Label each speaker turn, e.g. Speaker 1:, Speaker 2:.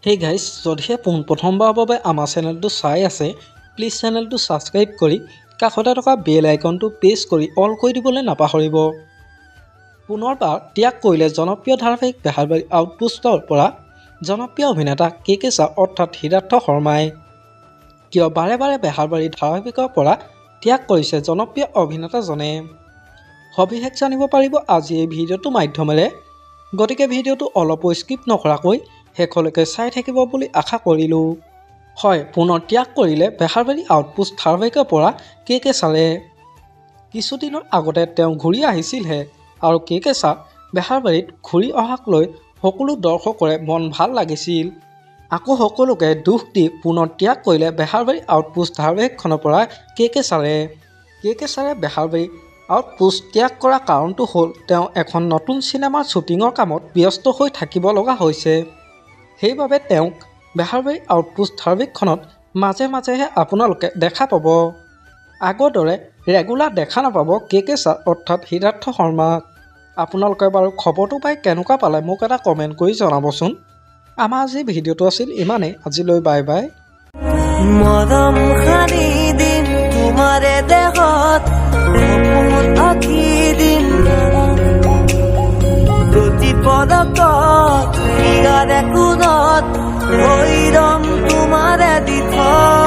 Speaker 1: Hey guys, যদিহে পোনপ্ৰথমবাৰৰ বাবে আমাৰ চেনেলটো চাই আছে, প্লিজ চেনেলটো ছাবস্ক্ৰাইব কৰি কাষতে থকা বেল আইকনটো প্ৰেছ কৰি অল কৰি দিবলৈ নাপাহৰিব। পুনৰবাৰ ত্যাগ কৰিলে জনপ্ৰিয় ধাৰাবাহিক বেহাৰবাৰী আউটপোষ্টৰ পৰা জনপ্ৰিয় অভিনেতা কে ছাৰ অৰ্থাৎ সিদ্ধাৰ্থ শৰ্মাই। কিয় বাৰে বাৰে বেহাৰবাৰী ধাৰাবাহিকৰ পৰা ত্যাগ কৰিছে জনপ্ৰিয় অভিনেতাজনে? সবিশেষ জানিব পাৰিব আজি এই ভিডিঅ'টোৰ মাধ্যমেৰে, গতিকে ভিডিঅ'টো অলপো স্কিপ নকৰাকৈ শেষলৈকে চাই থাকিব বুলি আশা কৰিলোঁ। হয়, পুনৰ ত্যাগ কৰিলে বেহাৰবাৰী আউটপোষ্ট ধাৰাবাহিকৰ পৰা কে ছাৰে। কিছুদিনৰ আগতে তেওঁ ঘূৰি আহিছিলহে আৰু কে ছাৰ বেহাৰবাৰীত ঘূৰি অহাক লৈ সকলো দৰ্শকৰে মন ভাল লাগিছিল। আকৌ সকলোকে দুখ দি পুনৰ ত্যাগ কৰিলে বেহাৰবাৰী আউটপোষ্ট ধাৰাবাহিকখনৰ পৰা কে ছাৰে। কে ছাৰে বেহাৰবাৰী আউটপোষ্ট ত্যাগ কৰা কাৰণটো হ'ল তেওঁ এখন নতুন চিনেমাৰ শ্বুটিঙৰ কামত ব্যস্ত হৈ থাকিব লগা হৈছে। সেইবাবে তেওঁক বেহাৰবাৰী আউটপোষ্ট ধাৰাবাহিকখনত মাজে মাজেহে আপোনালোকে দেখা পাব। আগৰ দৰে ৰেগুলাৰ দেখা নাপাব কে ছাৰ অৰ্থাৎ সিদ্ধাৰ্থ শৰ্মাক। আপোনালোকে বাৰু খবৰটো পাই কেনেকুৱা পালে মোক এটা কমেণ্ট কৰি জনাবচোন। আমাৰ আজি ভিডিঅ'টো আছিল ইমানেই। আজিলৈ বাই বাই।
Speaker 2: মৰম সানি দিম তোমাৰে দেহত, সপোন আঁকি দিম প্ৰতি পদকত, ইয়াৰে কোণত হৈ ৰম তোমাৰে দিঠত।